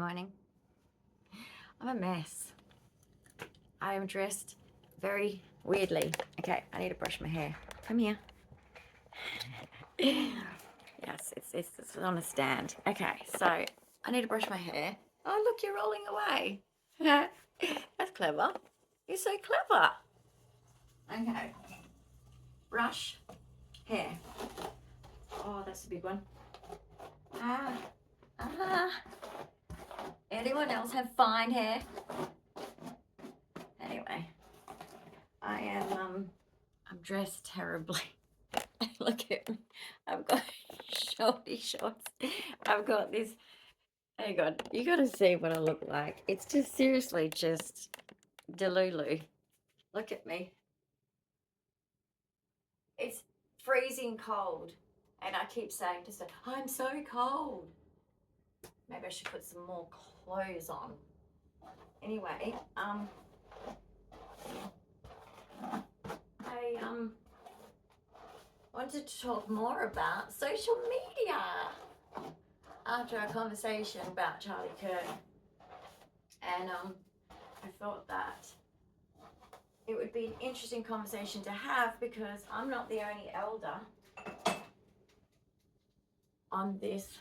morning. I'm a mess. I am dressed very weirdly. Okay, I need to brush my hair. Come here. Yes, it's on a stand. Okay, so I need to brush my hair. Oh, look, you're rolling away. That's clever. You're so clever. Okay. Brush, hair. Oh, that's a big one. Anyone else have fine hair? Anyway, I'm dressed terribly. Look at me. I've got shorty shorts. I've got this. Hang on, you gotta see what I look like. It's just seriously just delulu. Look at me. It's freezing cold, and I keep saying to say, I'm so cold. Maybe I should put some more clothes on. Anyway, I wanted to talk more about social media after our conversation about Charlie Kirk, and I thought that it would be an interesting conversation to have because I'm not the only elder on this.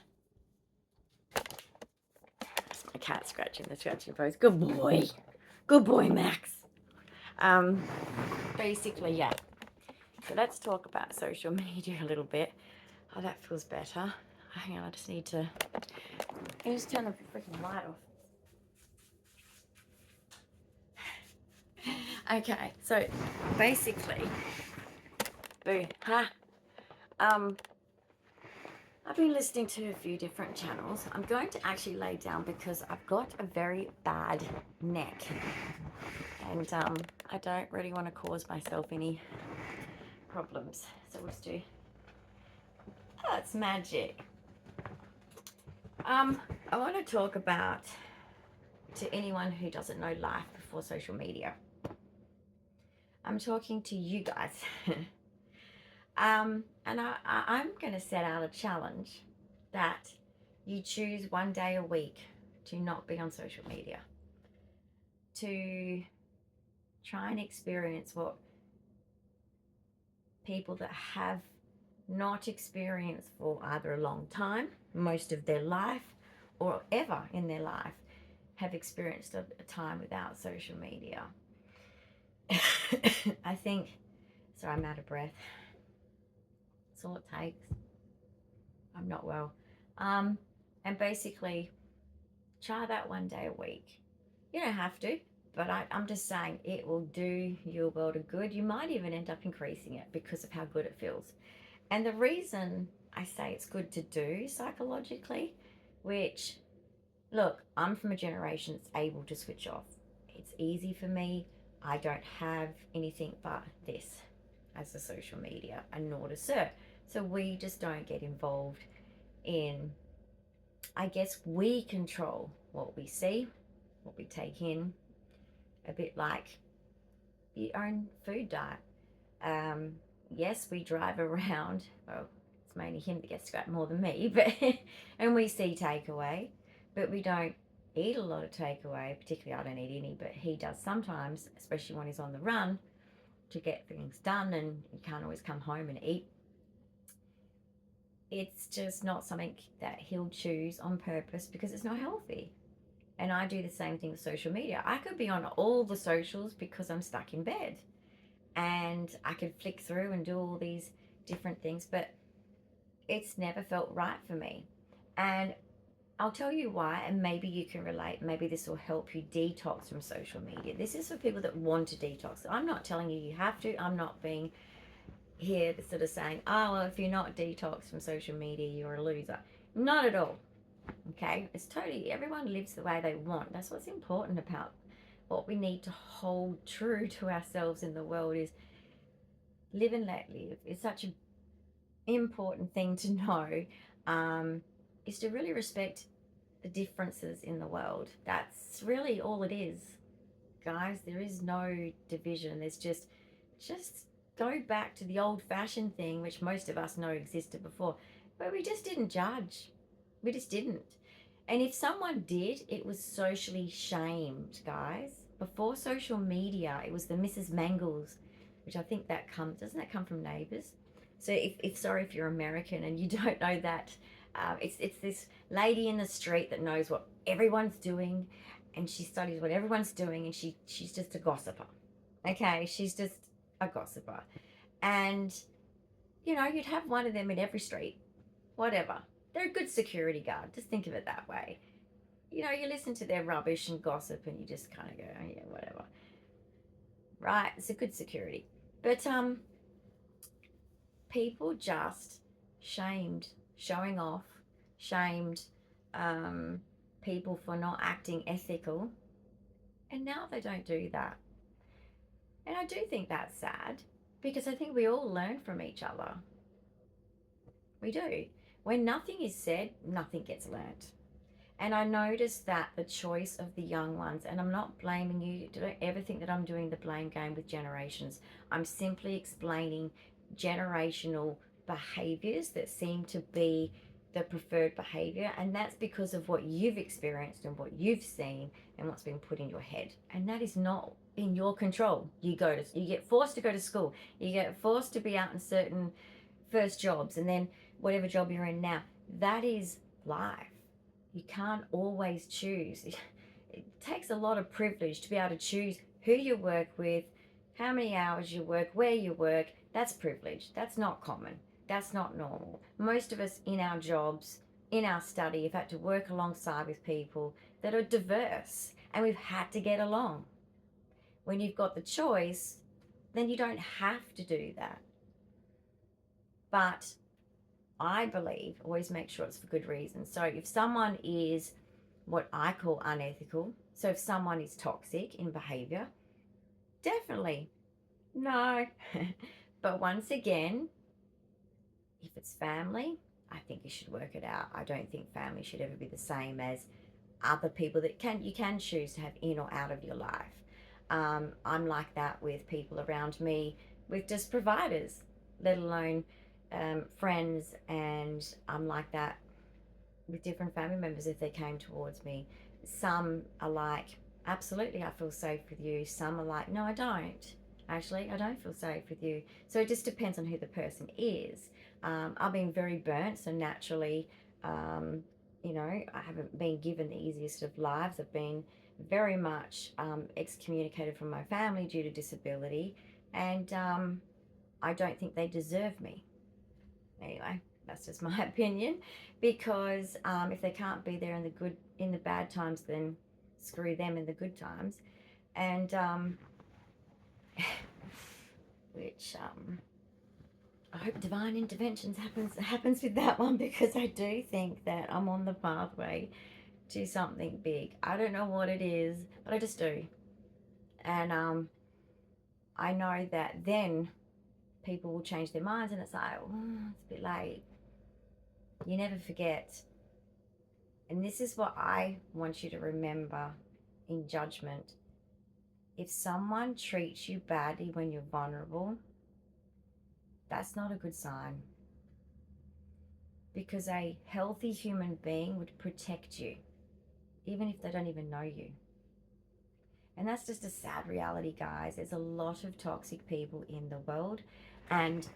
That's my cat scratching the scratching post. Good boy, Max. Basically, yeah. So let's talk about social media a little bit. Oh, that feels better. Hang on, I just need to turn the freaking light off. Okay, so basically, I've been listening to a few different channels. I'm going to actually lay down because I've got a very bad neck, and I don't really want to cause myself any problems. So we'll just do. That's magic. I want to talk about, to anyone who doesn't know life before social media. I'm talking to you guys. And I'm going to set out a challenge that you choose one day a week to not be on social media, to try and experience what people that have not experienced for either a long time, most of their life, or ever in their life have experienced a time without social media. I think, sorry, I'm out of breath. That's all it takes. I'm not well. And basically, try that one day a week. You don't have to, but I'm just saying it will do you a world of good. You might even end up increasing it because of how good it feels. And the reason I say it's good to do psychologically, which, look, I'm from a generation that's able to switch off. It's easy for me. I don't have anything but this as a social media, and nor does Sir. So we just don't get involved in, I guess we control what we see, what we take in, a bit like your own food diet. Yes, we drive around, well, it's mainly him that gets to go out more than me, but and we see takeaway, but we don't eat a lot of takeaway. Particularly, I don't eat any, but he does sometimes, especially when he's on the run to get things done and he can't always come home and eat. It's just not something that he'll choose on purpose because it's not healthy. And I do the same thing with social media. I could be on all the socials because I'm stuck in bed, and I could flick through and do all these different things, but it's never felt right for me. And I'll tell you why, and maybe you can relate. Maybe this will help you detox from social media. This is for people that want to detox. I'm not telling you you have to. I'm not being here sort of saying, oh, well, if you're not detoxed from social media, you're a loser. Not at all. Okay? It's totally, everyone lives the way they want. That's what's important about what we need to hold true to ourselves in the world is live and let live. It's such an important thing to know, is to really respect the differences in the world. That's really all it is, guys. There is no division. There's just go back to the old-fashioned thing, which most of us know existed before, but we just didn't judge. We just didn't. And if someone did, it was socially shamed, guys. Before social media, it was the Mrs. Mangles, which I think doesn't that come from Neighbours? So if sorry if you're American and you don't know that, it's this lady in the street that knows what everyone's doing, and she studies what everyone's doing, and she's just a gossiper. Okay, she's just a gossiper. And, you'd have one of them in every street, whatever. They're a good security guard. Just think of it that way. You listen to their rubbish and gossip and you just kind of go, oh, yeah, whatever. Right, it's a good security. But people just showing off, shamed people for not acting ethical. And now they don't do that. And I do think that's sad because I think we all learn from each other. We do. When nothing is said, nothing gets learnt. And I noticed that the choice of the young ones, and I'm not blaming you, don't ever think that I'm doing the blame game with generations. I'm simply explaining generational behaviours that seem to be the preferred behaviour, and that's because of what you've experienced and what you've seen and what's been put in your head. And that is not in your control. You get forced to go to school, you get forced to be out in certain first jobs, and then whatever job you're in now. That is life. You can't always choose. It takes a lot of privilege to be able to choose who you work with, how many hours you work, where you work. That's privilege. That's not common. That's not normal. Most of us in our jobs, in our study, have had to work alongside with people that are diverse, and we've had to get along. When you've got the choice, then you don't have to do that. But I believe, always make sure it's for good reason. So if someone is what I call unethical, so if someone is toxic in behavior, definitely no. But once again, if it's family, I think you should work it out. I don't think family should ever be the same as other people that you can choose to have in or out of your life. I'm like that with people around me, with just providers, let alone friends, and I'm like that with different family members if they came towards me. Some are like, absolutely, I feel safe with you. Some are like, no, I don't. Actually, I don't feel safe with you. So it just depends on who the person is. I've been very burnt, so naturally, I haven't been given the easiest of lives. I've been very much excommunicated from my family due to disability, and I don't think they deserve me. Anyway, that's just my opinion, because if they can't be there in the bad times, then screw them in the good times. And which I hope divine interventions happens with that one, because I do think that I'm on the pathway to something big. I don't know what it is, but I just do. And I know that then people will change their minds, and it's like, oh, it's a bit late. You never forget. And this is what I want you to remember in judgment. If someone treats you badly when you're vulnerable, that's not a good sign. Because a healthy human being would protect you, even if they don't even know you. And that's just a sad reality, guys. There's a lot of toxic people in the world, and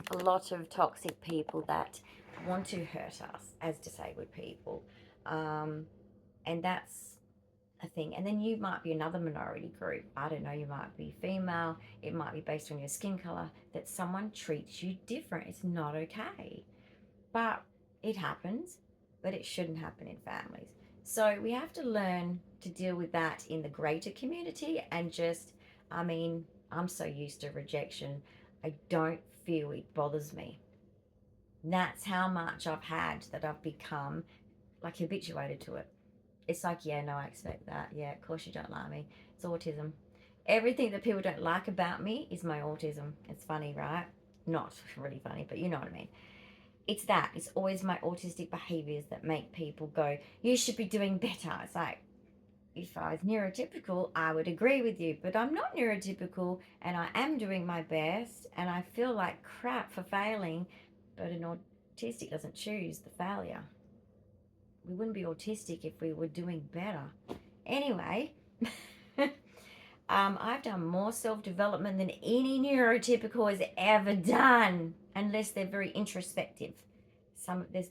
a lot of toxic people that want to hurt us as disabled people. And that's a thing. And then you might be another minority group. I don't know, you might be female. It might be based on your skin color, that someone treats you different. It's not okay. But it happens, but it shouldn't happen in families. So we have to learn to deal with that in the greater community, and just, I'm so used to rejection. I don't feel it bothers me. That's how much I've had, that I've become like habituated to it. It's like, yeah, no, I expect that. Yeah, of course you don't like me. It's autism. Everything that people don't like about me is my autism. It's funny, right? Not really funny, but you know what I mean. It's that. It's always my autistic behaviors that make people go, you should be doing better. It's like, if I was neurotypical, I would agree with you, but I'm not neurotypical, and I am doing my best, and I feel like crap for failing, but an autistic doesn't choose the failure. we wouldn't be autistic if we were doing better. Anyway, I've done more self-development than any neurotypical has ever done, unless they're very introspective.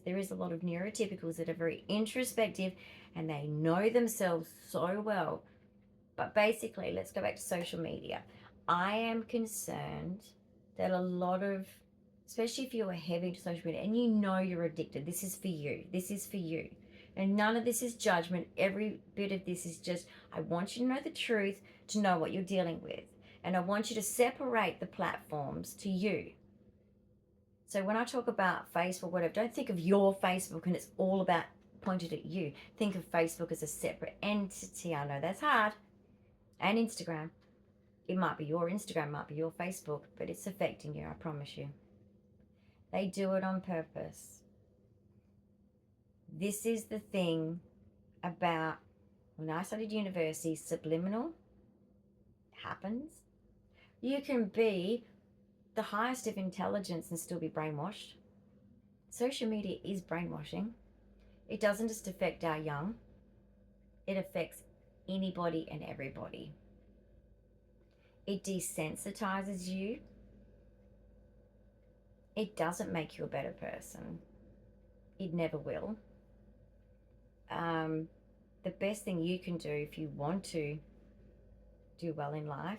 There is a lot of neurotypicals that are very introspective and they know themselves so well. But basically, let's go back to social media. I am concerned that a lot of, especially if you're heavy into social media and you know you're addicted, this is for you. This is for you. And none of this is judgment. Every bit of this is just, I want you to know the truth, to know what you're dealing with. And I want you to separate the platforms to you. So when I talk about Facebook, whatever, don't think of your Facebook and it's all about pointed at you. Think of Facebook as a separate entity. I know that's hard. And Instagram. It might be your Instagram, might be your Facebook, but it's affecting you, I promise you. They do it on purpose. This is the thing about when I studied university, subliminal happens. You can be the highest of intelligence and still be brainwashed. Social media is brainwashing. It doesn't just affect our young. It affects anybody and everybody. It desensitizes you. It doesn't make you a better person. It never will. The best thing you can do if you want to do well in life,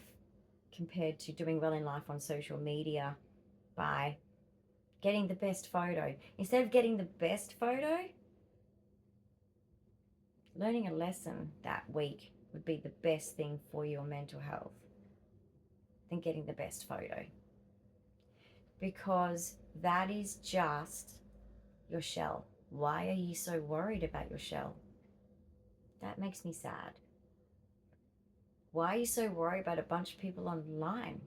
compared to doing well in life on social media, by getting the best photo. Instead of getting the best photo, learning a lesson that week would be the best thing for your mental health than getting the best photo. Because that is just your shell. Why are you so worried about your shell? That makes me sad. Why are you so worried about a bunch of people online?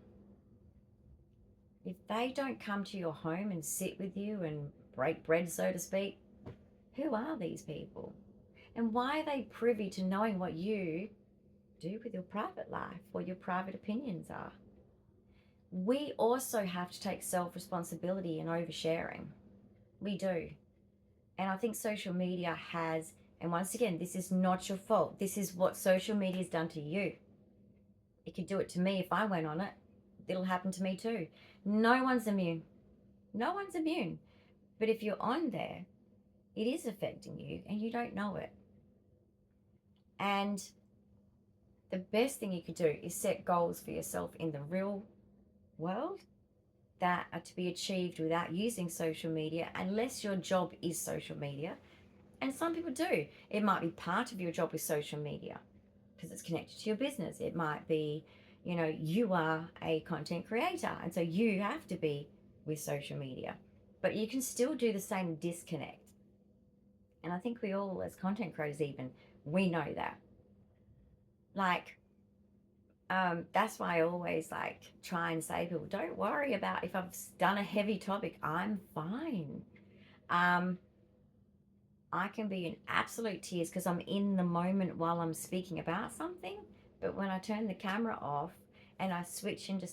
If they don't come to your home and sit with you and break bread, so to speak, who are these people? And why are they privy to knowing what you do with your private life, what your private opinions are? We also have to take self-responsibility in oversharing. We do. And I think social media has, and once again, this is not your fault. This is what social media has done to you. It could do it to me if I went on it. It'll happen to me too. No one's immune. No one's immune. But if you're on there, it is affecting you and you don't know it. And the best thing you could do is set goals for yourself in the real world that are to be achieved without using social media, unless your job is social media. And some people do. It might be part of your job with social media because it's connected to your business. It might be, you are a content creator and so you have to be with social media. But you can still do the same disconnect. And I think we all, as content creators even, we know that. That's why I always try and say to people, don't worry about if I've done a heavy topic, I'm fine. I can be in absolute tears because I'm in the moment while I'm speaking about something. But when I turn the camera off and I switch into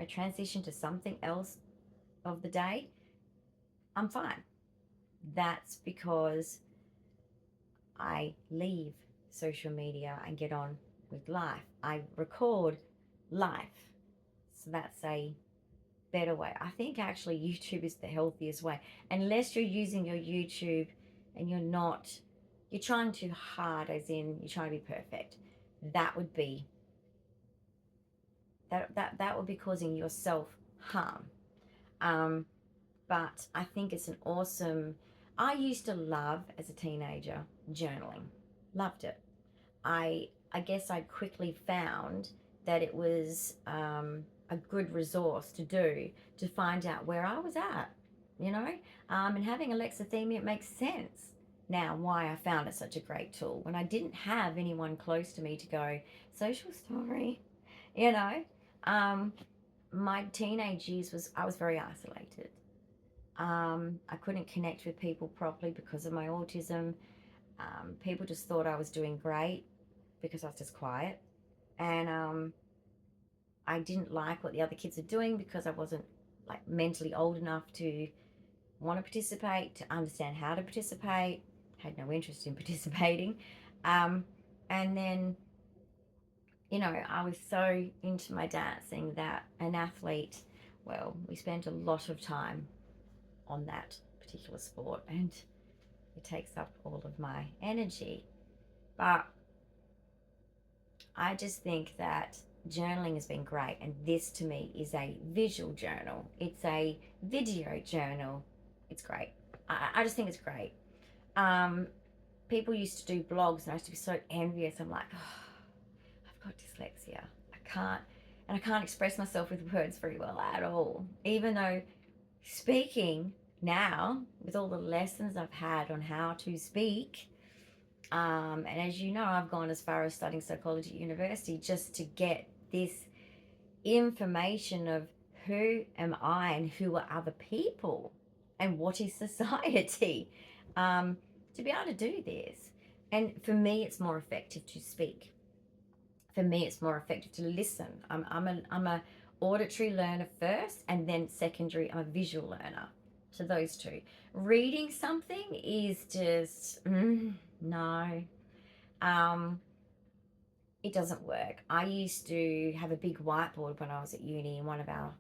transition to something else of the day, I'm fine. That's because I leave social media and get on with life. I record life. So that's a better way. I think actually YouTube is the healthiest way. Unless you're using your YouTube and you're trying too hard, as in you're trying to be perfect. That would be causing yourself harm. But I think it's an awesome, I used to love, as a teenager, journaling. Loved it. I guess I quickly found that it was a good resource to do to find out where I was at, and having alexithymia, it makes sense now why I found it such a great tool when I didn't have anyone close to me to go, social story, my teenage years I was very isolated. I couldn't connect with people properly because of my autism. People just thought I was doing great because I was just quiet. And I didn't like what the other kids are doing because I wasn't mentally old enough to want to participate, to understand how to participate, had no interest in participating. And then, I was so into my dancing that an athlete, well, we spent a lot of time on that particular sport, and it takes up all of my energy. But I just think that journaling has been great, and this to me is a visual journal. It's a video journal. It's great. I just think it's great. People used to do blogs, and I used to be so envious. I'm like, oh, I've got dyslexia. I can't express myself with words very well at all. Even though speaking now, with all the lessons I've had on how to speak, and as you know, I've gone as far as studying psychology at university just to get this information of who am I and who are other people and what is society, to be able to do this. And for me, it's more effective to speak. For me, it's more effective to listen. I'm a auditory learner first, and then secondary, I'm a visual learner. So those two. Reading something is just no. It doesn't work. I used to have a big whiteboard when I was at uni in one of our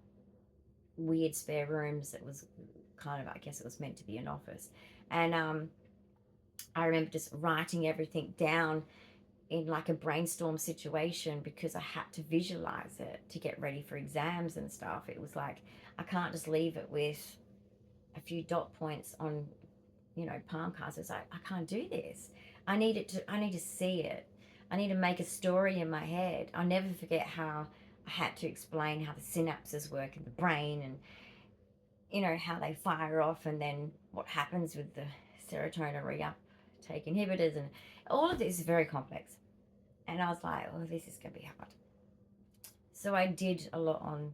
weird spare rooms that was kind of, I guess it was meant to be an office. And I remember just writing everything down in like a brainstorm situation because I had to visualize it to get ready for exams and stuff. It was like, I can't just leave it with a few dot points on, palm cards. It's like, I can't do this. I need to see it. I need to make a story in my head. I'll never forget how I had to explain how the synapses work in the brain, and how they fire off, and then what happens with the serotonin reuptake inhibitors, and all of this is very complex. And I was like, oh, this is going to be hard. So I did a lot on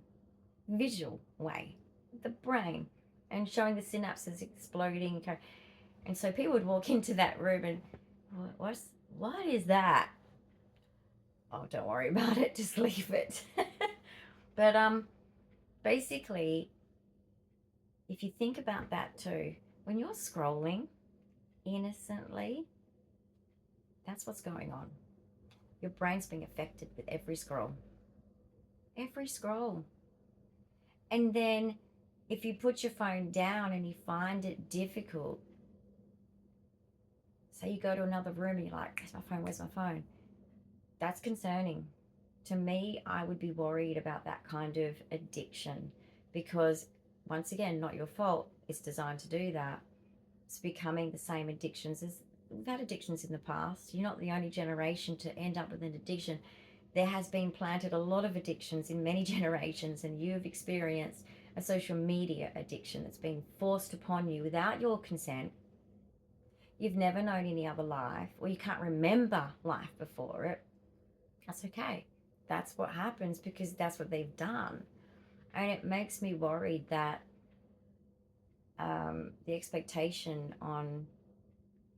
visual way, the brain, and showing the synapses exploding. And so people would walk into that room and, what is that? Oh, don't worry about it, just leave it. But basically, if you think about that too, when you're scrolling innocently, that's what's going on. Your brain's being affected with every scroll. Every scroll. And then if you put your phone down and you find it difficult, say you go to another room and you're like, where's my phone? That's concerning. To me, I would be worried about that kind of addiction because, once again, not your fault. It's designed to do that. It's becoming the same addictions as we've had addictions in the past. You're not the only generation to end up with an addiction. There has been planted a lot of addictions in many generations, and you've experienced a social media addiction that's been forced upon you without your consent. You've never known any other life, or you can't remember life before it. That's okay. That's what happens because that's what they've done. And it makes me worried that the expectation on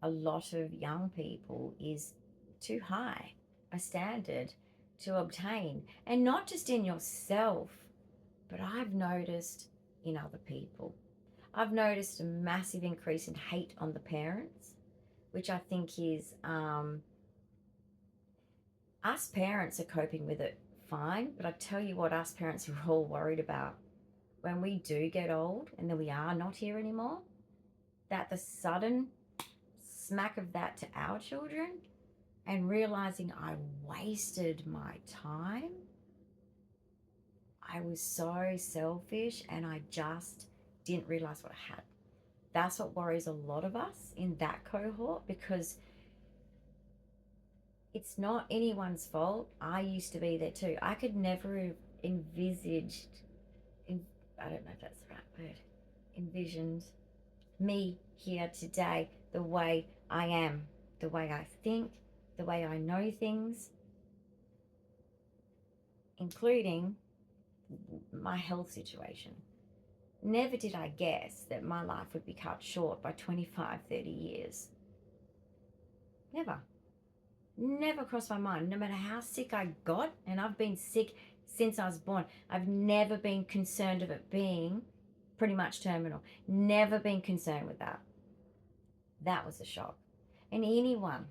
a lot of young people is too high a standard to obtain. And not just in yourself, but I've noticed in other people. I've noticed a massive increase in hate on the parents, which I think is, us parents are coping with it fine, but I tell you what, us parents are all worried about when we do get old and then we are not here anymore, that the sudden smack of that to our children and realizing I wasted my time. I was so selfish and I just didn't realize what I had. That's what worries a lot of us in that cohort, because it's not anyone's fault. I used to be there too. I could never have envisaged, I don't know if that's the right word, envisioned me here today the way I am, the way I think, the way I know things, including my health situation. Never did I guess that my life would be cut short by 25, 30 years. Never crossed my mind. No matter how sick I got, and I've been sick since I was born, I've never been concerned of it being pretty much terminal. Never been concerned with that. That was a shock. And anyone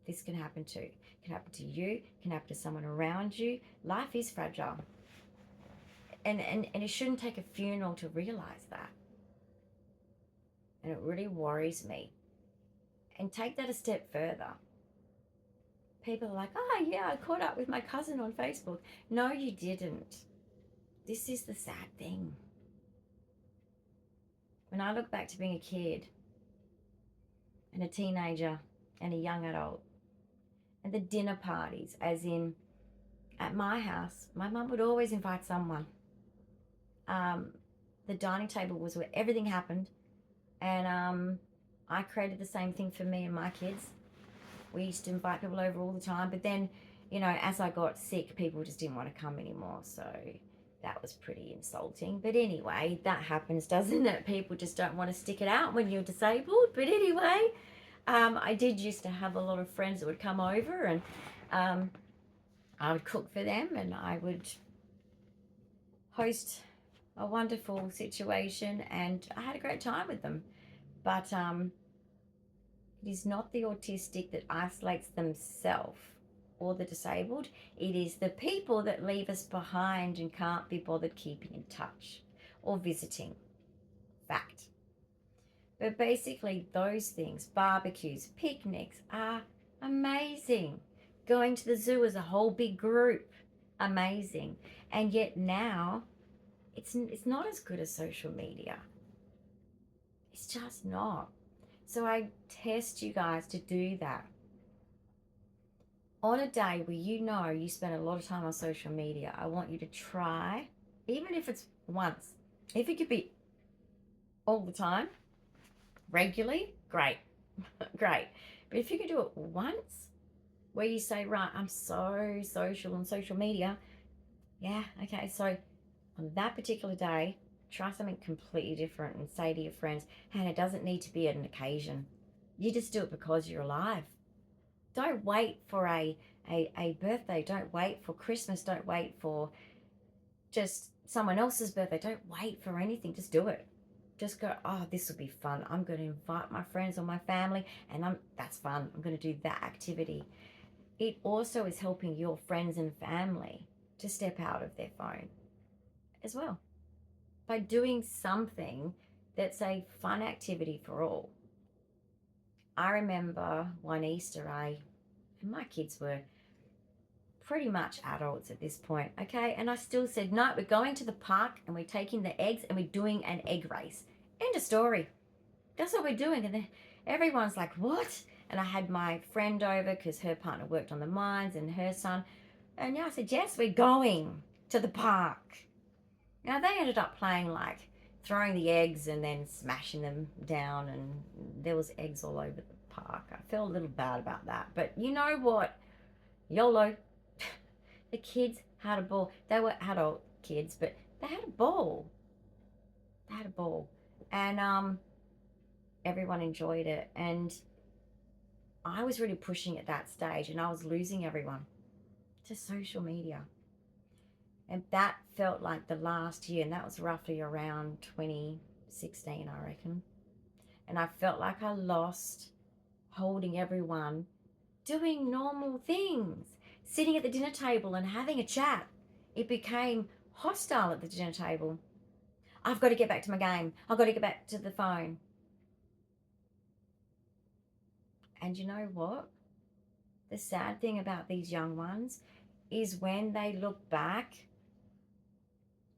this can happen to. It can happen to you, it can happen to someone around you. Life is fragile. And it shouldn't take a funeral to realize that. And it really worries me. And take that a step further. People are like, oh yeah, I caught up with my cousin on Facebook. No, you didn't. This is the sad thing. When I look back to being a kid and a teenager and a young adult, and the dinner parties, as in at my house, my mum would always invite someone. The dining table was where everything happened, and I created the same thing for me and my kids. We used to invite people over all the time, but then, you know, as I got sick, people just didn't want to come anymore, so that was pretty insulting. But anyway, that happens, doesn't it? People just don't want to stick it out when you're disabled. But anyway, I did used to have a lot of friends that would come over, and I would cook for them, and I would host a wonderful situation, and I had a great time with them. But it is not the autistic that isolates themselves or the disabled. It is the people that leave us behind and can't be bothered keeping in touch or visiting. Fact. But basically those things, barbecues, picnics, are amazing. Going to the zoo as a whole big group, amazing. And yet now it's not as good as social media. It's just not. So I test you guys to do that. On a day where you know you spend a lot of time on social media, I want you to try, even if it's once. If it could be all the time, regularly, great, great. But if you could do it once, where you say, right, I'm so social on social media, yeah, okay, so on that particular day, try something completely different and say to your friends, and it doesn't need to be at an occasion. You just do it because you're alive. Don't wait for a birthday. Don't wait for Christmas. Don't wait for just someone else's birthday. Don't wait for anything. Just do it. Just go, oh, this will be fun. I'm going to invite my friends or my family, and that's fun. I'm going to do that activity. It also is helping your friends and family to step out of their phone as well, by doing something that's a fun activity for all. I remember one Easter, and my kids were pretty much adults at this point, okay? And I still said, no, we're going to the park and we're taking the eggs and we're doing an egg race. End of story. That's what we're doing. And then everyone's like, what? And I had my friend over because her partner worked on the mines and her son. And yeah, I said, yes, we're going to the park. Now, they ended up playing like throwing the eggs and then smashing them down, and there was eggs all over the park. I felt a little bad about that. But you know what? YOLO. The kids had a ball. They were adult kids, but they had a ball. They had a ball. And everyone enjoyed it. And I was really pushing at that stage, and I was losing everyone to social media. And that felt like the last year, and that was roughly around 2016, I reckon. And I felt like I lost holding everyone, doing normal things, sitting at the dinner table and having a chat. It became hostile at the dinner table. I've got to get back to my game. I've got to get back to the phone. And you know what? The sad thing about these young ones is when they look back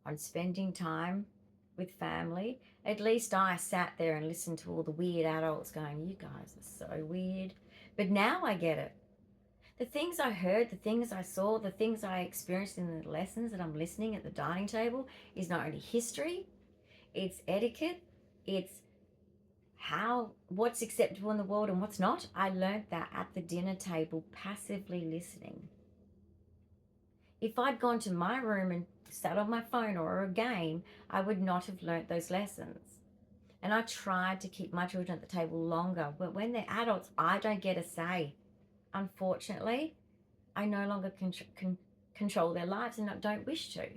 on spending time with family, at least I sat there and listened to all the weird adults going, you guys are so weird. But now I get it. The things I heard, the things I saw, the things I experienced in the lessons that I'm listening at the dining table is not only history, it's etiquette, it's what's acceptable in the world and what's not. I learned that at the dinner table, passively listening. If I'd gone to my room and sat on my phone or a game, I would not have learnt those lessons. And I tried to keep my children at the table longer, but when they're adults, I don't get a say. Unfortunately, I no longer control their lives, and I don't wish to.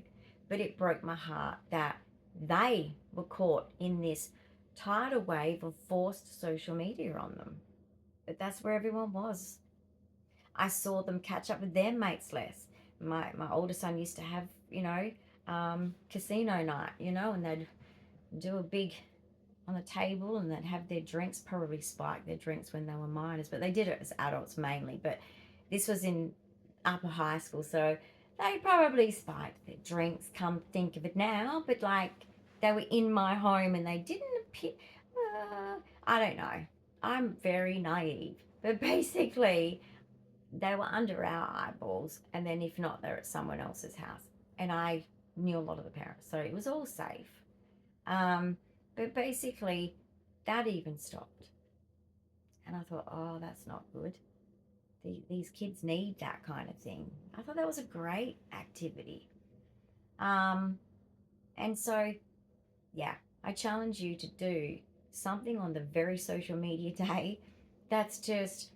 But it broke my heart that they were caught in this tidal wave of forced social media on them. But that's where everyone was. I saw them catch up with their mates less. My older son used to have, casino night, and they'd do a big on the table and they'd have their drinks, probably spike their drinks when they were minors, but they did it as adults mainly. But this was in upper high school, so they probably spiked their drinks, come think of it now, but like they were in my home and they didn't appear. I don't know. I'm very naive, but basically they were under our eyeballs, and then if not, they're at someone else's house. And I knew a lot of the parents, so it was all safe. Um, but basically, that even stopped. And I thought, oh, that's not good. These kids need that kind of thing. I thought that was a great activity. Um, and so, yeah, I challenge you to do something on the very social media day that's just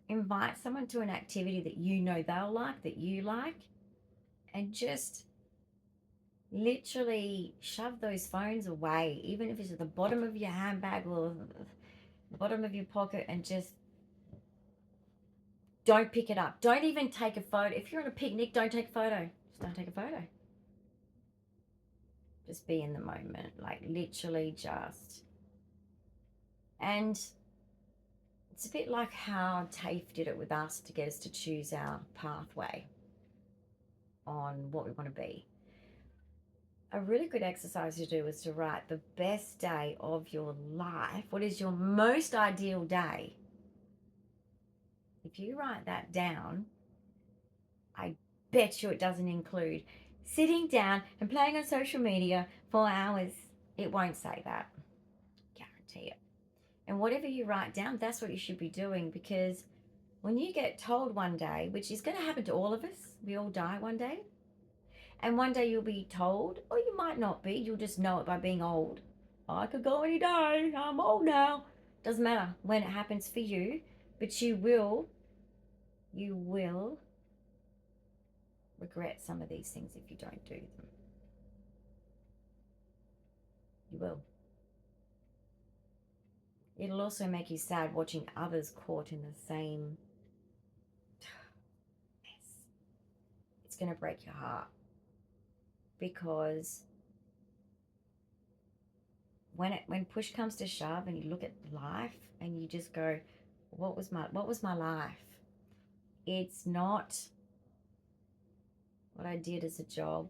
invite someone to an activity that you know they'll like, that you like, and just literally shove those phones away, even if it's at the bottom of your handbag or the bottom of your pocket, and just don't pick it up. Don't even take a photo. If you're on a picnic, don't take a photo. Just don't take a photo. Just be in the moment, like literally just. And it's a bit like how TAFE did it with us to get us to choose our pathway on what we want to be. A really good exercise to do is to write the best day of your life. What is your most ideal day? If you write that down, I bet you it doesn't include sitting down and playing on social media for hours. It won't say that. Guarantee it. And whatever you write down, that's what you should be doing, because when you get told one day, which is going to happen to all of us, we all die one day, and one day you'll be told, or you might not be, you'll just know it by being old. I could go any day, I'm old now. Doesn't matter when it happens for you, but you will regret some of these things if you don't do them. You will. It'll also make you sad watching others caught in the same mess. It's going to break your heart, because when push comes to shove and you look at life and you just go, what was my life? It's not what I did as a job.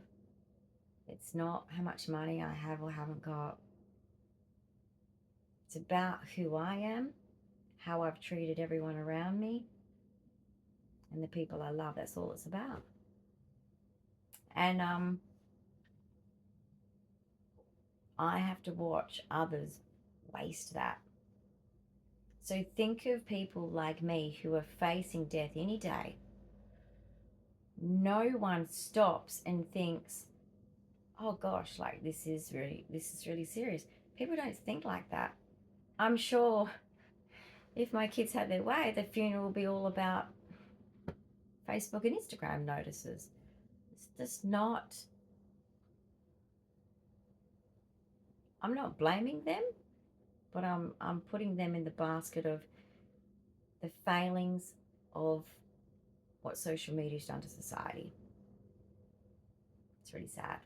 It's not how much money I have or haven't got. It's about who I am, how I've treated everyone around me, and the people I love. That's all it's about. And I have to watch others waste that. So think of people like me who are facing death any day. No one stops and thinks, oh gosh, like this is really serious. People don't think like that. I'm sure if my kids had their way, the funeral will be all about Facebook and Instagram notices. It's just not. I'm not blaming them, but I'm putting them in the basket of the failings of what social media's done to society. It's really sad,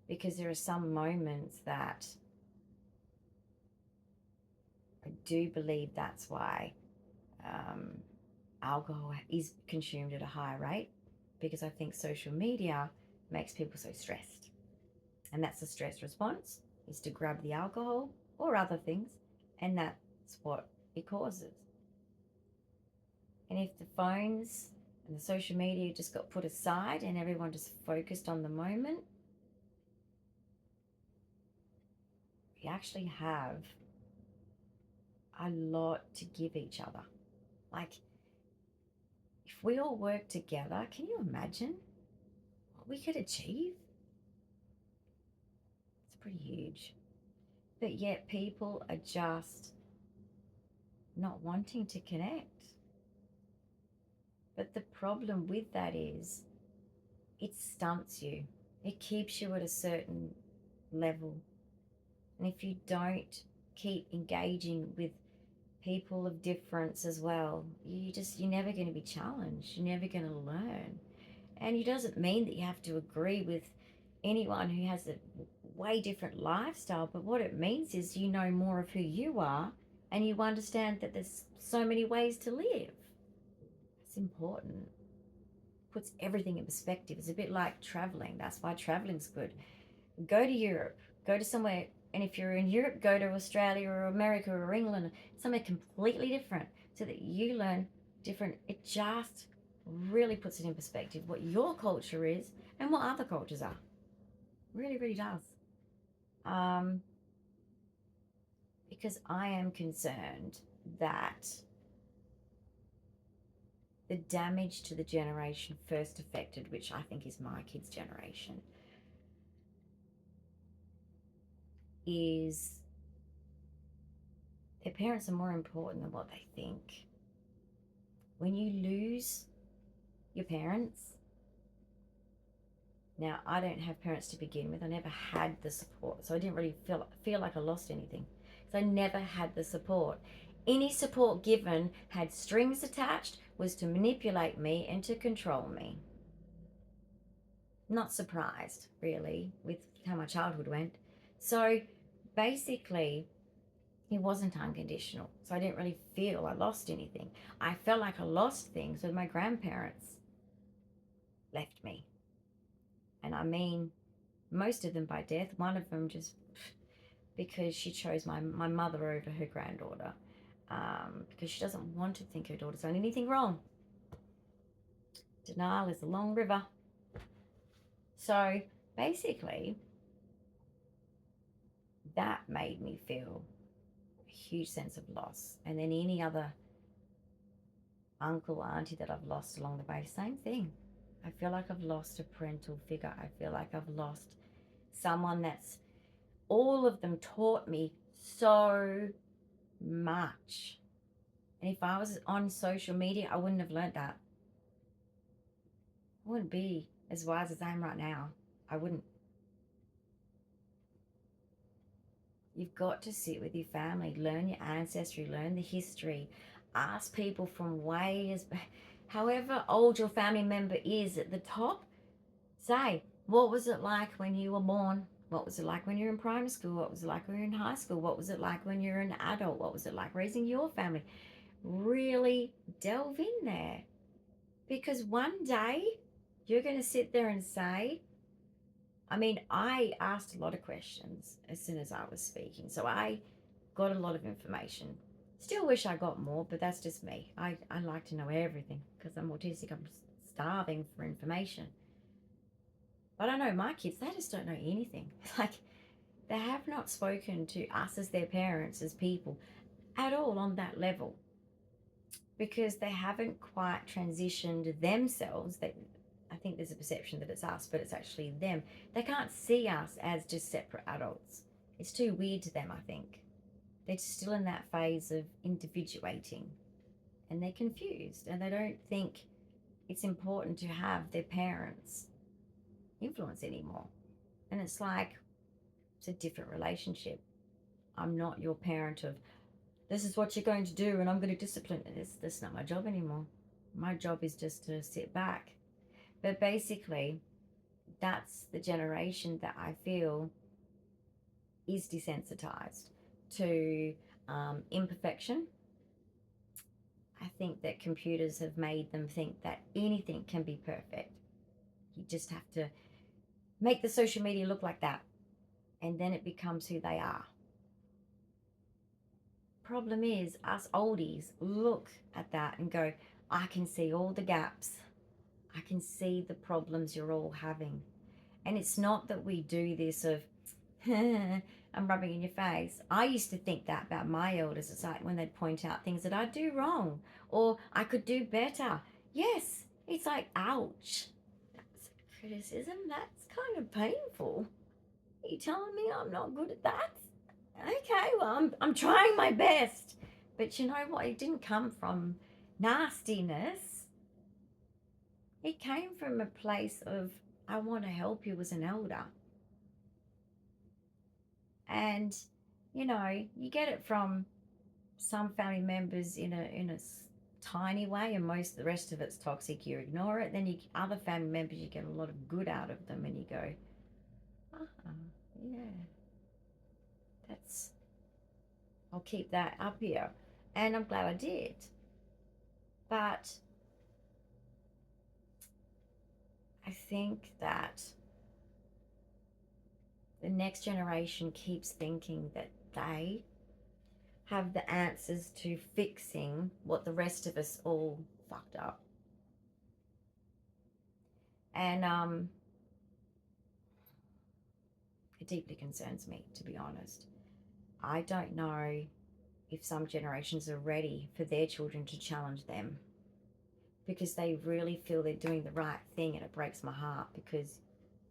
because there are some moments that I do believe that's why alcohol is consumed at a higher rate, because I think social media makes people so stressed. And that's the stress response, is to grab the alcohol or other things, and that's what it causes. And if the phones and the social media just got put aside and everyone just focused on the moment, we actually have a lot to give each other. Like, if we all work together, can you imagine what we could achieve? It's pretty huge. But yet people are just not wanting to connect. But the problem with that is it stunts you. It keeps you at a certain level. And if you don't keep engaging with people of difference as well. You're never going to be challenged. You're never going to learn. And it doesn't mean that you have to agree with anyone who has a way different lifestyle, but what it means is you know more of who you are and you understand that there's so many ways to live. It's important. Puts everything in perspective. It's a bit like traveling. That's why traveling's good. Go to Europe, go to somewhere, and if you're in Europe, go to Australia or America or England, somewhere completely different so that you learn different. It just really puts it in perspective what your culture is and what other cultures are. Really, really does. Because I am concerned that the damage to the generation first affected, which I think is my kids' generation, is their parents are more important than what they think. When you lose your parents, now I don't have parents to begin with. I never had the support, so I didn't really feel like I lost anything. So I never had the support. Any support given had strings attached, was to manipulate me and to control me. Not surprised, really, with how my childhood went. So basically, it wasn't unconditional. So I didn't really feel I lost anything. I felt like I lost things when my grandparents left me. And I mean, most of them by death. One of them just because she chose my mother over her granddaughter. Because she doesn't want to think her daughter's done anything wrong. Denial is a long river. So basically, that made me feel a huge sense of loss. And then any other uncle, auntie that I've lost along the way, same thing. I feel like I've lost a parental figure. I feel like I've lost someone that's, all of them taught me so much. And if I was on social media, I wouldn't have learnt that. I wouldn't be as wise as I am right now. I wouldn't. You've got to sit with your family, learn your ancestry, learn the history, ask people from ways, however old your family member is at the top, say, what was it like when you were born? What was it like when you were in primary school? What was it like when you were in high school? What was it like when you were an adult? What was it like raising your family? Really delve in there. Because one day you're going to sit there and say, I mean, I asked a lot of questions as soon as I was speaking. So I got a lot of information. Still wish I got more, but that's just me. I like to know everything because I'm autistic. I'm starving for information. But I know my kids, they just don't know anything. Like, they have not spoken to us as their parents, as people, at all on that level. Because they haven't quite transitioned themselves. I think there's a perception that it's us, but it's actually them. They can't see us as just separate adults. It's too weird to them, I think. They're still in that phase of individuating. And they're confused. And they don't think it's important to have their parents' influence anymore. And it's like, it's a different relationship. I'm not your parent of, this is what you're going to do and I'm going to discipline it. That's not my job anymore. My job is just to sit back. But basically, that's the generation that I feel is desensitized to imperfection. I think that computers have made them think that anything can be perfect. You just have to make the social media look like that, and then it becomes who they are. Problem is, us oldies look at that and go, I can see all the gaps. I can see the problems you're all having. And it's not that we do this of, I'm rubbing in your face. I used to think that about my elders. It's like when they'd point out things that I do wrong or I could do better. Yes, it's like, ouch. That's criticism. That's kind of painful. Are you telling me I'm not good at that? Okay, well, I'm trying my best. But you know what? It didn't come from nastiness. It came from a place of, I want to help you as an elder. And, you know, you get it from some family members in a tiny way, and most of the rest of it's toxic. You ignore it. Then you other family members, you get a lot of good out of them, and you go, ah, yeah, that's. I'll keep that up here, and I'm glad I did. But I think that the next generation keeps thinking that they have the answers to fixing what the rest of us all fucked up. And it deeply concerns me, to be honest. I don't know if some generations are ready for their children to challenge them, because they really feel they're doing the right thing, and it breaks my heart, because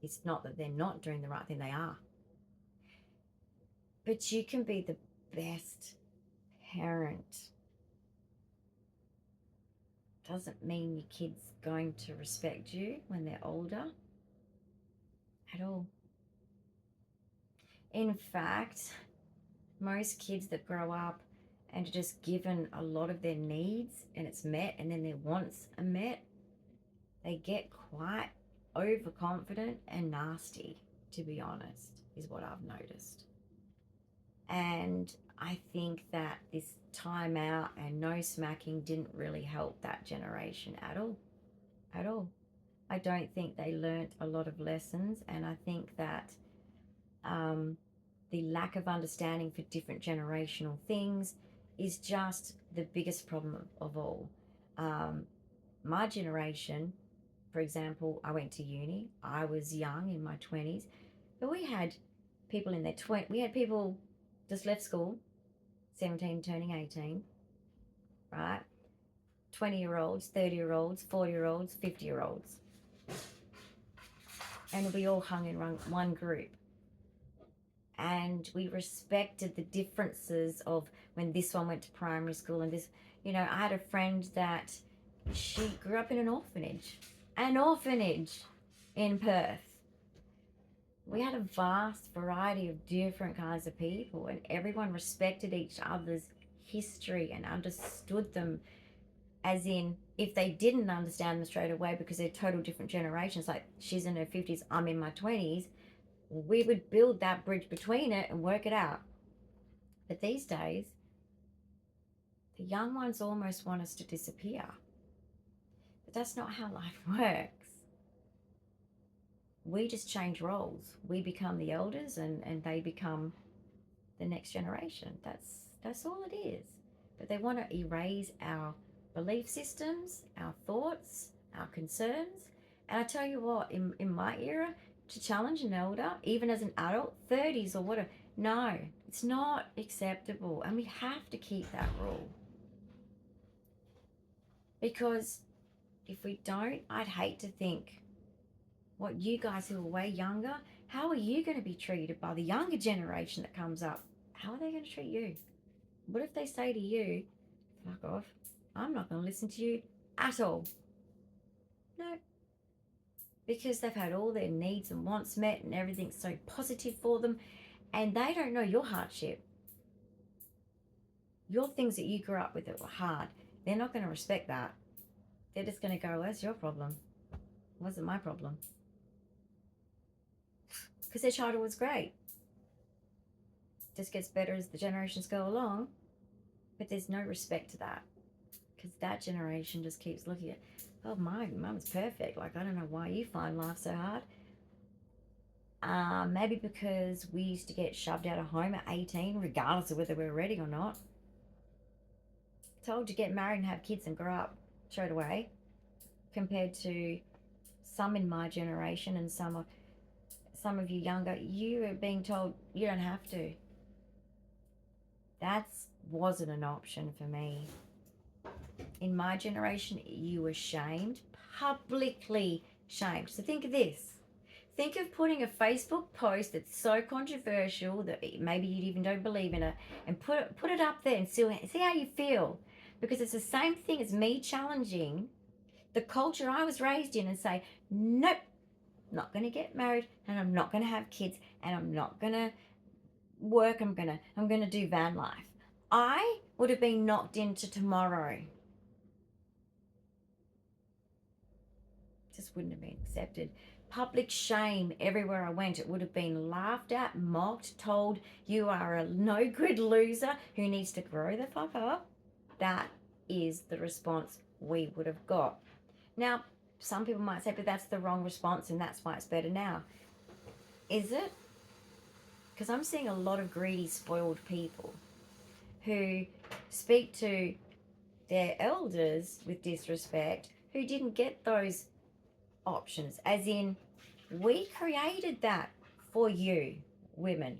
it's not that they're not doing the right thing, they are. But you can be the best parent. Doesn't mean your kid's going to respect you when they're older at all. In fact, most kids that grow up and are just given a lot of their needs and it's met, and then their wants are met, they get quite overconfident and nasty, to be honest, is what I've noticed. And I think that this time out and no smacking didn't really help that generation at all. At all. I don't think they learnt a lot of lessons, and I think that the lack of understanding for different generational things is just the biggest problem of all. My generation, for example, I went to uni. I was young in my 20s, but we had people in their 20s. We had people just left school, 17 turning 18, right? 20-year-olds, 30-year-olds, 40-year-olds, 50-year-olds. And we all hung in one group. And we respected the differences of when this one went to primary school and this. I had a friend that she grew up in an orphanage in Perth. We had a vast variety of different kinds of people, and everyone respected each other's history and understood them, as in, if they didn't understand them straight away because they're total different generations, like she's in her 50s, I'm in my 20s, we would build that bridge between it and work it out. But these days, the young ones almost want us to disappear. But that's not how life works. We just change roles. We become the elders, and they become the next generation. That's all it is. But they want to erase our belief systems, our thoughts, our concerns. And I tell you what, in my era, to challenge an elder, even as an adult, 30s or whatever, no, it's not acceptable. And we have to keep that rule. Because if we don't, I'd hate to think what you guys who are way younger, how are you going to be treated by the younger generation that comes up? How are they going to treat you? What if they say to you, fuck off, I'm not going to listen to you at all? No. Because they've had all their needs and wants met and everything's so positive for them, and they don't know your hardship. Your things that you grew up with that were hard, they're not going to respect that. They're just going to go, that's your problem. It wasn't my problem. Because their childhood was great. Just gets better as the generations go along, but there's no respect to that. Because that generation just keeps looking at, oh, my mum's perfect. Like, I don't know why you find life so hard. Maybe because we used to get shoved out of home at 18, regardless of whether we were ready or not. Told to get married and have kids and grow up straight away, compared to some in my generation and some of you younger, you are being told you don't have to. That wasn't an option for me. In my generation, you were shamed, publicly shamed. So think of this. Think of putting a Facebook post that's so controversial that maybe you even don't believe in it, and put it up there and see how you feel. Because it's the same thing as me challenging the culture I was raised in and say, nope, I'm not going to get married, and I'm not going to have kids, and I'm not going to work. I'm going to do van life. I would have been knocked into tomorrow. Just wouldn't have been accepted. Public shame everywhere I went. It would have been laughed at, mocked, told you are a no good loser who needs to grow the fuck up. That is the response we would have got. Now, some people might say, but that's the wrong response and that's why it's better now. Is it? Because I'm seeing a lot of greedy, spoiled people who speak to their elders with disrespect who didn't get those options. As in, we created that for you, women,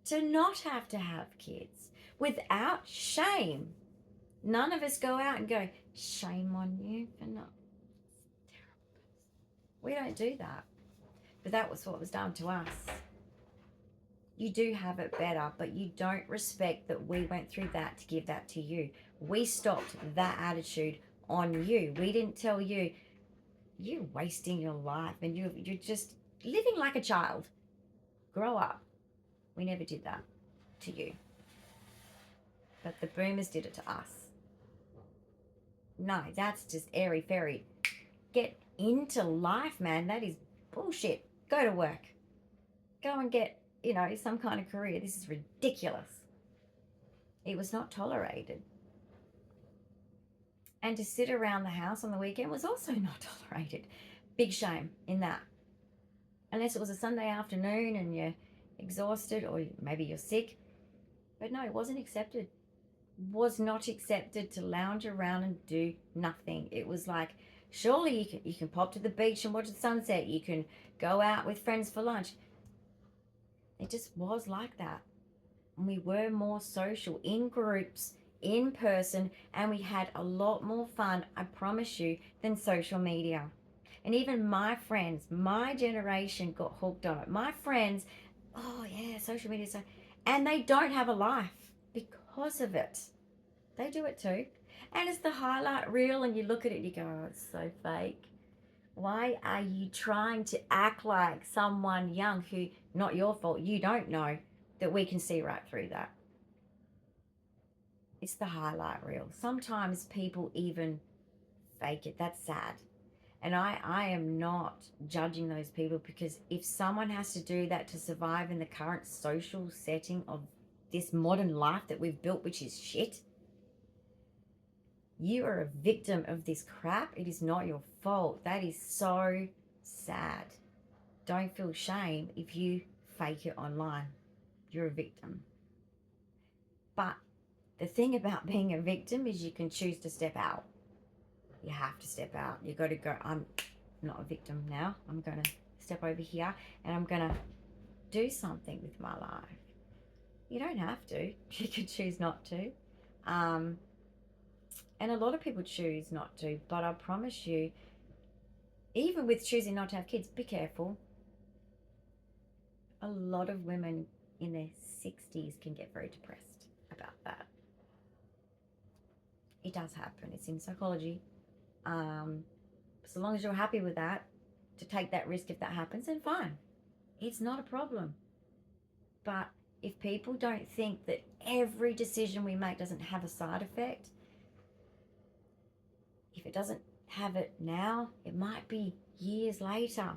to not have to have kids without shame. None of us go out and go, shame on you for not. We don't do that. But that was what was done to us. You do have it better, but you don't respect that we went through that to give that to you. We stopped that attitude on you. We didn't tell you, you're wasting your life and you're just living like a child. Grow up. We never did that to you. But the boomers did it to us. No, that's just airy-fairy. Get into life, man. That is bullshit. Go to work. Go and get, some kind of career. This is ridiculous. It was not tolerated. And to sit around the house on the weekend was also not tolerated. Big shame in that. Unless it was a Sunday afternoon and you're exhausted or maybe you're sick. But no, it wasn't accepted. Was not accepted to lounge around and do nothing. It was like, surely you can pop to the beach and watch the sunset. You can go out with friends for lunch. It just was like that. And we were more social in groups, in person, and we had a lot more fun, I promise you, than social media. And even my friends, my generation got hooked on it. My friends, oh yeah, social media, and they don't have a life because of it. They do it too. And it's the highlight reel and you look at it and you go, oh, it's so fake. Why are you trying to act like someone young who, not your fault, you don't know that we can see right through that? It's the highlight reel. Sometimes people even fake it. That's sad. And I am not judging those people, because if someone has to do that to survive in the current social setting of this modern life that we've built, which is shit, you are a victim of this crap. It is not your fault. That is so sad. Don't feel shame if you fake it online. You're a victim. But the thing about being a victim is you can choose to step out. You have to step out. You got to go, I'm not a victim now. I'm going to step over here and I'm going to do something with my life. You don't have to. You can choose not to. And a lot of people choose not to, but I promise you, even with choosing not to have kids, be careful. A lot of women in their 60s can get very depressed about that. It does happen. It's in psychology. So long as you're happy with that, to take that risk if that happens, then fine. It's not a problem. But if people don't think that every decision we make doesn't have a side effect, if it doesn't have it now, it might be years later.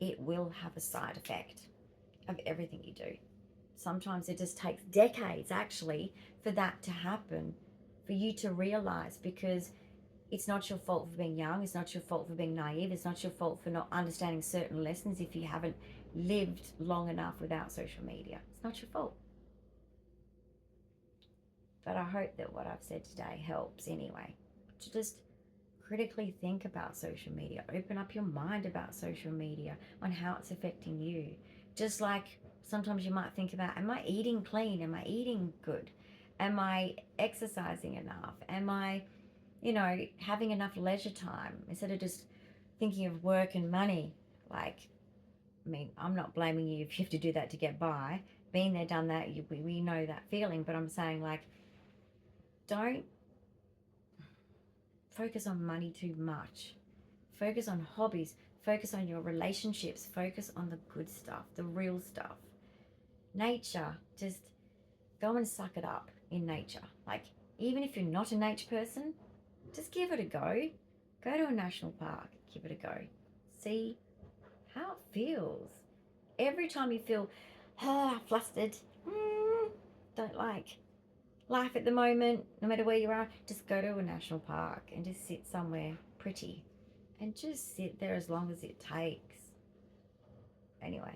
It will have a side effect of everything you do. Sometimes it just takes decades, actually, for that to happen, for you to realize, because it's not your fault for being young. It's not your fault for being naive. It's not your fault for not understanding certain lessons if you haven't lived long enough without social media. It's not your fault. But I hope that what I've said today helps anyway, to just critically think about social media. Open up your mind about social media, on how it's affecting you. Just like sometimes you might think about, am I eating clean? Am I eating good? Am I exercising enough? Am I, having enough leisure time instead of just thinking of work and money? I'm not blaming you if you have to do that to get by. Been there, done that. We know that feeling. But I'm saying, don't focus on money too much. Focus on hobbies. Focus on your relationships. Focus on the good stuff, the real stuff. Nature, just go and suck it up in nature. Even if you're not a nature person, just give it a go. Go to a national park, give it a go. See how it feels. Every time you feel flustered, don't like life at the moment, no matter where you are, just go to a national park and just sit somewhere pretty and just sit there as long as it takes. Anyway,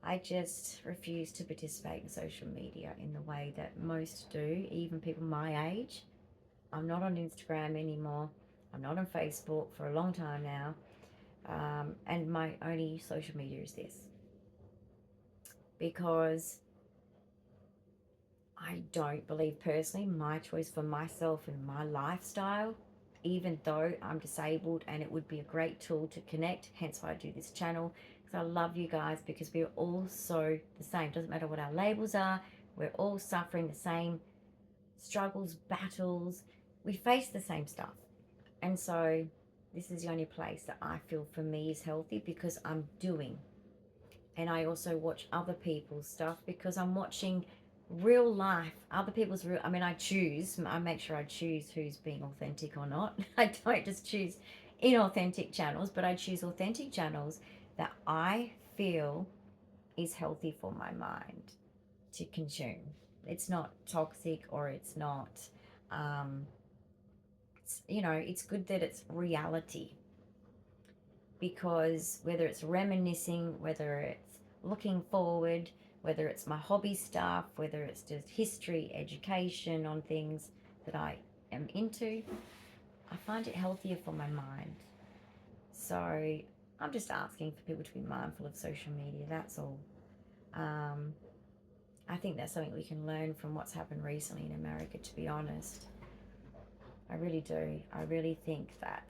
I just refuse to participate in social media in the way that most do, even people my age. I'm not on Instagram anymore. I'm not on Facebook for a long time now. And my only social media is this. Because I don't believe personally my choice for myself and my lifestyle, even though I'm disabled, and it would be a great tool to connect, hence why I do this channel, because I love you guys, because we're all so the same. Doesn't matter what our labels are, we're all suffering the same struggles, battles, we face the same stuff. And so this is the only place that I feel for me is healthy, because I'm doing. And I also watch other people's stuff because I'm watching real life, other people's real, I make sure I choose who's being authentic or not. I don't just choose inauthentic channels, but I choose authentic channels that I feel is healthy for my mind to consume. It's not toxic, or it's not, it's good that it's reality. Because whether it's reminiscing, whether it's looking forward, whether it's my hobby stuff, whether it's just history, education on things that I am into, I find it healthier for my mind. So I'm just asking for people to be mindful of social media, that's all. I think that's something we can learn from what's happened recently in America, to be honest. I really do. I really think that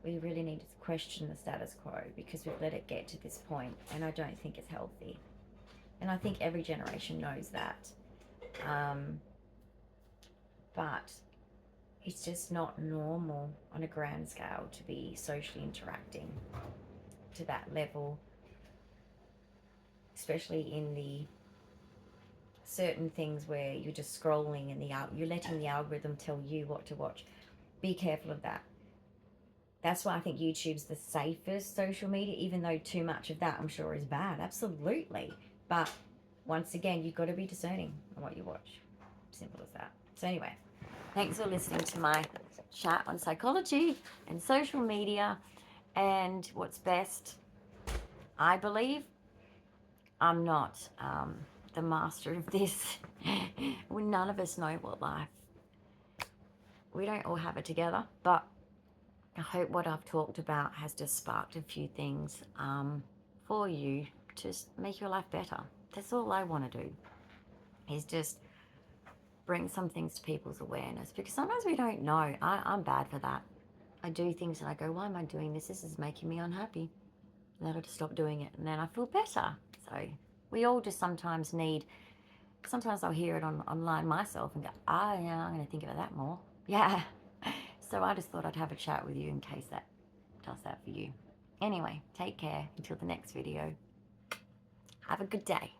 we really need to question the status quo, because we've let it get to this point, and I don't think it's healthy. And I think every generation knows that. But it's just not normal on a grand scale to be socially interacting to that level, especially in the certain things where you're just scrolling and you're letting the algorithm tell you what to watch. Be careful of that. That's why I think YouTube's the safest social media, even though too much of that I'm sure is bad. Absolutely. But once again, you've got to be discerning on what you watch. Simple as that. So anyway, thanks for listening to my chat on psychology and social media and what's best. I believe I'm not the master of this. None of us know what life. We don't all have it together, but I hope what I've talked about has just sparked a few things for you to make your life better. That's all I want to do, is just bring some things to people's awareness, because sometimes we don't know. I'm bad for that. I do things and I go, why am I doing this? This is making me unhappy. And then I just stop doing it, and then I feel better. So we all just sometimes I'll hear it online myself and go, yeah, I'm going to think about that more. Yeah. So I just thought I'd have a chat with you in case that does that for you. Anyway, take care until the next video. Have a good day.